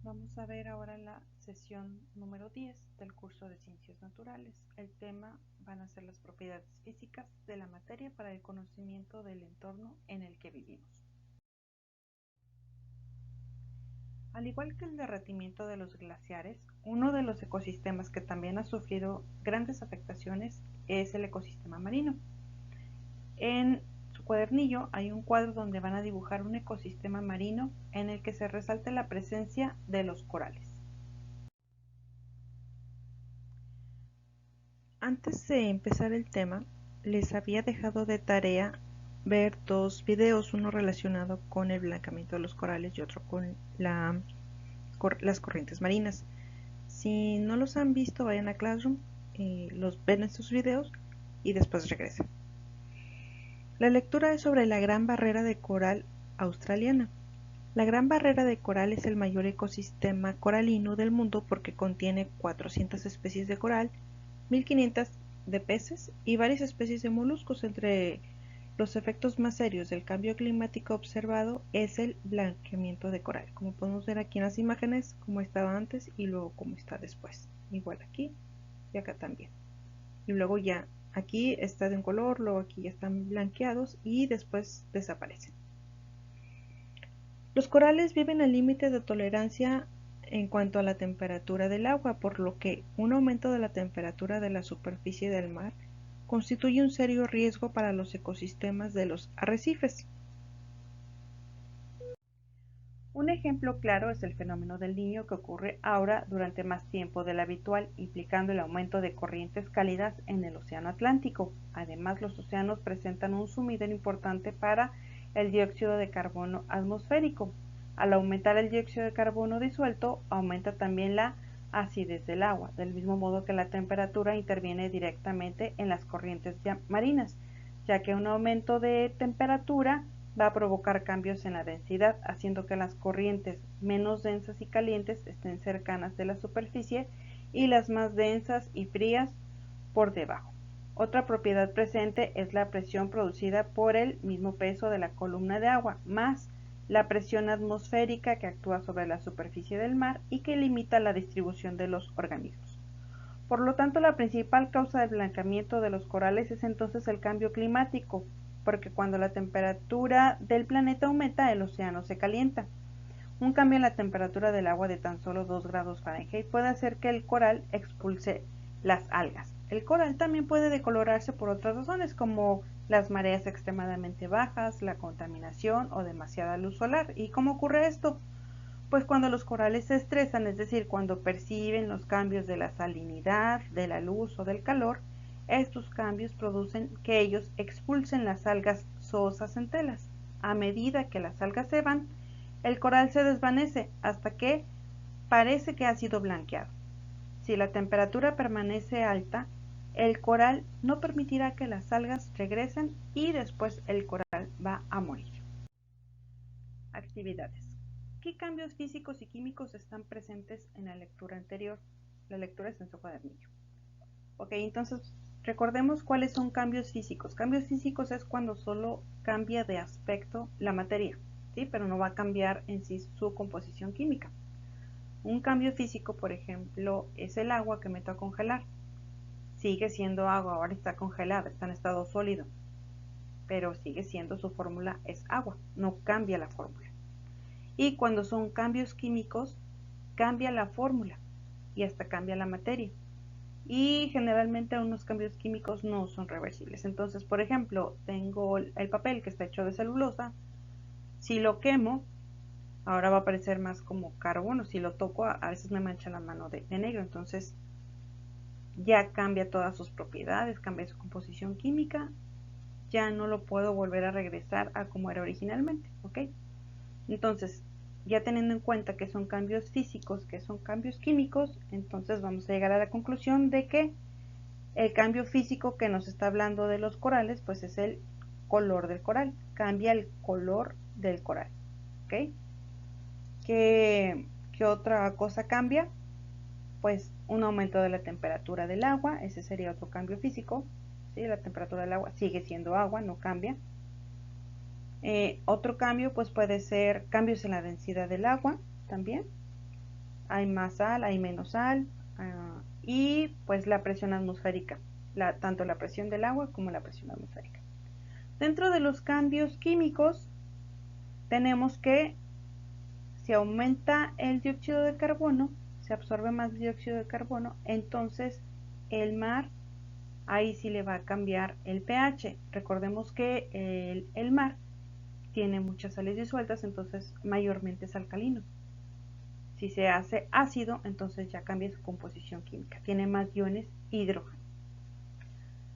Vamos a ver ahora la sesión número 10 del curso de Ciencias Naturales. El tema van a ser las propiedades físicas de la materia para el conocimiento del entorno en el que vivimos. Al igual que el derretimiento de los glaciares, uno de los ecosistemas que también ha sufrido grandes afectaciones es el ecosistema marino. En su cuadernillo hay un cuadro donde van a dibujar un ecosistema marino en el que se resalta la presencia de los corales. Antes de empezar el tema, les había dejado de tarea ver dos videos, uno relacionado con el blanqueamiento de los corales y otro con las corrientes marinas. Si no los han visto, vayan a Classroom, los ven estos videos y después regresen. La lectura es sobre la Gran Barrera de Coral australiana. La Gran Barrera de Coral es el mayor ecosistema coralino del mundo porque contiene 400 especies de coral, 1500 de peces y varias especies de moluscos. Entre los efectos más serios del cambio climático observado es el blanqueamiento de coral, como podemos ver aquí en las imágenes, como estaba antes y luego como está después, igual aquí y acá también, y luego ya aquí está de un color, luego aquí ya están blanqueados y después desaparecen. Los corales viven al límite de tolerancia en cuanto a la temperatura del agua, por lo que un aumento de la temperatura de la superficie del mar constituye un serio riesgo para los ecosistemas de los arrecifes. Un ejemplo claro es el fenómeno del Niño, que ocurre ahora durante más tiempo del habitual, implicando el aumento de corrientes cálidas en el océano Atlántico. Además, los océanos presentan un sumidero importante para el dióxido de carbono atmosférico. Al aumentar el dióxido de carbono disuelto, aumenta también la acidez del agua, del mismo modo que la temperatura interviene directamente en las corrientes marinas, ya que un aumento de temperatura va a provocar cambios en la densidad, haciendo que las corrientes menos densas y calientes estén cercanas de la superficie y las más densas y frías por debajo. Otra propiedad presente es la presión producida por el mismo peso de la columna de agua, más la presión atmosférica que actúa sobre la superficie del mar y que limita la distribución de los organismos. Por lo tanto, la principal causa del blanqueamiento de los corales es entonces el cambio climático, porque cuando la temperatura del planeta aumenta, el océano se calienta. Un cambio en la temperatura del agua de tan solo 2 grados Fahrenheit puede hacer que el coral expulse las algas. El coral también puede decolorarse por otras razones, como las mareas extremadamente bajas, la contaminación o demasiada luz solar. ¿Y cómo ocurre esto? Pues cuando los corales se estresan, es decir, cuando perciben los cambios de la salinidad, de la luz o del calor, estos cambios producen que ellos expulsen las algas zooxantelas. A medida que las algas se van, el coral se desvanece hasta que parece que ha sido blanqueado. Si la temperatura permanece alta, el coral no permitirá que las algas regresen y después el coral va a morir. Actividades. ¿Qué cambios físicos y químicos están presentes en la lectura anterior? La lectura es en su cuadernillo. Ok, entonces recordemos cuáles son cambios físicos. Cambios físicos es cuando solo cambia de aspecto la materia, ¿sí? Pero no va a cambiar en sí su composición química. Un cambio físico, por ejemplo, es el agua que meto a congelar. Sigue siendo agua, ahora está congelada, está en estado sólido, pero sigue siendo, su fórmula es agua, no cambia la fórmula. Y cuando son cambios químicos, cambia la fórmula y hasta cambia la materia. Y generalmente unos cambios químicos no son reversibles. Entonces, por ejemplo, tengo el papel que está hecho de celulosa. Si lo quemo, ahora va a aparecer más como carbono. Si lo toco, a veces me mancha la mano de negro. Entonces, ya cambia todas sus propiedades, cambia su composición química. Ya no lo puedo volver a regresar a como era originalmente, ¿ok? Entonces, ya teniendo en cuenta que son cambios físicos, que son cambios químicos, entonces vamos a llegar a la conclusión de que el cambio físico que nos está hablando de los corales, pues es el color del coral. Cambia el color del coral, ¿ok? ¿Qué otra cosa cambia? Pues un aumento de la temperatura del agua, ese sería otro cambio físico, ¿sí? La temperatura del agua sigue siendo agua, no cambia. Otro cambio pues puede ser cambios en la densidad del agua también. hay más sal, hay menos sal, y pues la presión atmosférica, tanto la presión del agua como la presión atmosférica. Dentro de los cambios químicos tenemos que si aumenta el dióxido de carbono, se absorbe más dióxido de carbono, entonces el mar ahí sí le va a cambiar el pH. Recordemos que el mar tiene muchas sales disueltas, entonces mayormente es alcalino. Si se hace ácido, entonces ya cambia su composición química, tiene más iones hidrógeno.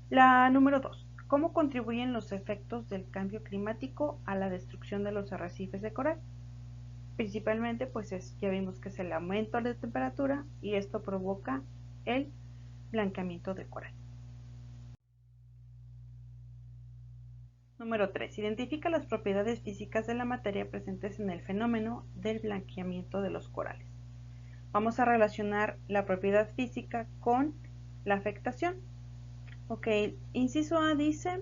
La número 2. ¿Cómo contribuyen los efectos del cambio climático a la destrucción de los arrecifes de coral? Principalmente, pues ya vimos que es el aumento de temperatura y esto provoca el blanqueamiento de coral. Número 3. Identifica las propiedades físicas de la materia presentes en el fenómeno del blanqueamiento de los corales. Vamos a relacionar la propiedad física con la afectación. Ok, inciso A dice,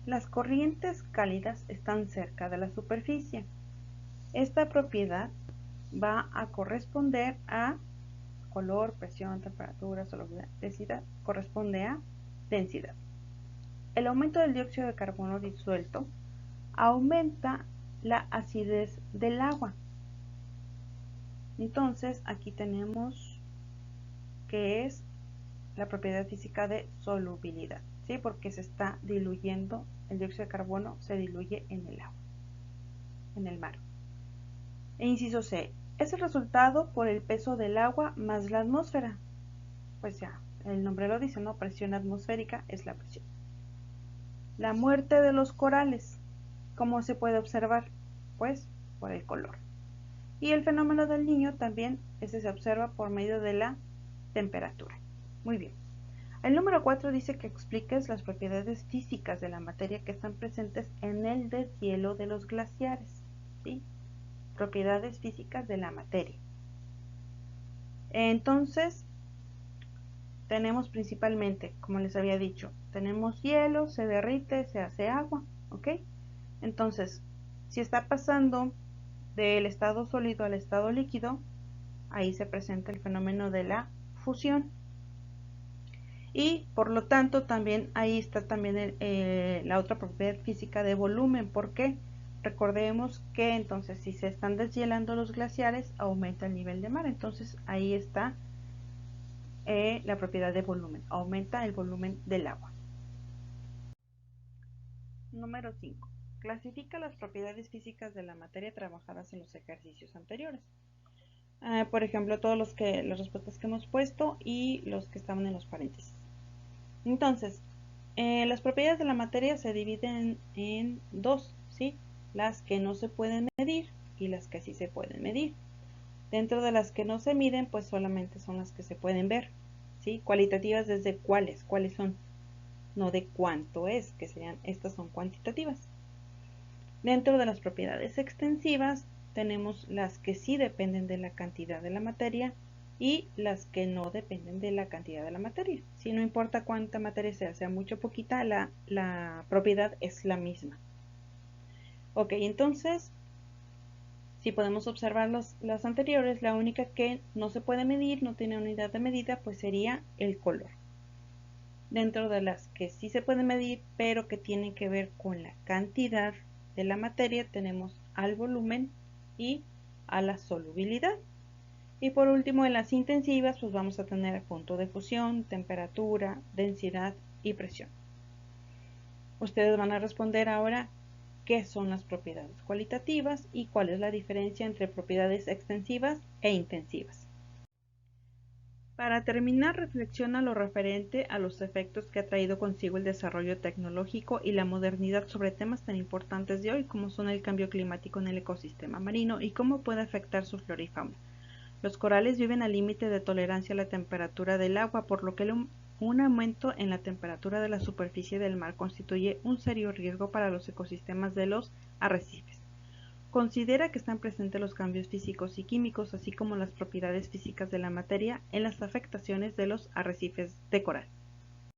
las corrientes cálidas están cerca de la superficie. Esta propiedad va a corresponder a color, presión, temperatura, solubilidad, densidad, corresponde a densidad. El aumento del dióxido de carbono disuelto aumenta la acidez del agua. Entonces aquí tenemos que es la propiedad física de solubilidad, ¿sí? Porque se está diluyendo, el dióxido de carbono se diluye en el agua, en el mar. E inciso C, es el resultado por el peso del agua más la atmósfera. Pues ya, el nombre lo dice, ¿no? Presión atmosférica es la presión. La muerte de los corales, ¿cómo se puede observar? Pues por el color. Y el fenómeno del Niño también, ese se observa por medio de la temperatura. Muy bien. El número 4 dice que expliques las propiedades físicas de la materia que están presentes en el deshielo de los glaciares. ¿Sí? Propiedades físicas de la materia. Entonces, tenemos principalmente, como les había dicho, tenemos hielo, se derrite, se hace agua, ¿ok? Entonces, si está pasando del estado sólido al estado líquido, ahí se presenta el fenómeno de la fusión. Y por lo tanto también ahí está también la otra propiedad física de volumen. ¿Por qué? Recordemos que entonces si se están deshielando los glaciares aumenta el nivel de mar. Entonces ahí está la propiedad de volumen. Aumenta el volumen del agua. Número 5. Clasifica las propiedades físicas de la materia trabajadas en los ejercicios anteriores. Por ejemplo, todas las respuestas que hemos puesto y los que estaban en los paréntesis. Entonces, las propiedades de la materia se dividen en dos, ¿sí? Las que no se pueden medir y las que sí se pueden medir. Dentro de las que no se miden, pues solamente son las que se pueden ver, ¿sí? Cualitativas desde cuáles son, no de cuánto es, que serían, estas son cuantitativas. Dentro de las propiedades extensivas tenemos las que sí dependen de la cantidad de la materia y las que no dependen de la cantidad de la materia. Si no importa cuánta materia sea mucho o poquita, la propiedad es la misma. Ok, entonces, si podemos observar las anteriores, la única que no se puede medir, no tiene unidad de medida, pues sería el color. Dentro de las que sí se puede medir, pero que tienen que ver con la cantidad de la materia, tenemos al volumen y a la solubilidad. Y por último, en las intensivas, pues vamos a tener el punto de fusión, temperatura, densidad y presión. Ustedes van a responder ahora qué son las propiedades cualitativas y cuál es la diferencia entre propiedades extensivas e intensivas. Para terminar, reflexiona lo referente a los efectos que ha traído consigo el desarrollo tecnológico y la modernidad sobre temas tan importantes de hoy como son el cambio climático en el ecosistema marino y cómo puede afectar su flora y fauna. Los corales viven al límite de tolerancia a la temperatura del agua, por lo que un aumento en la temperatura de la superficie del mar constituye un serio riesgo para los ecosistemas de los arrecifes. Considera que están presentes los cambios físicos y químicos, así como las propiedades físicas de la materia en las afectaciones de los arrecifes de coral.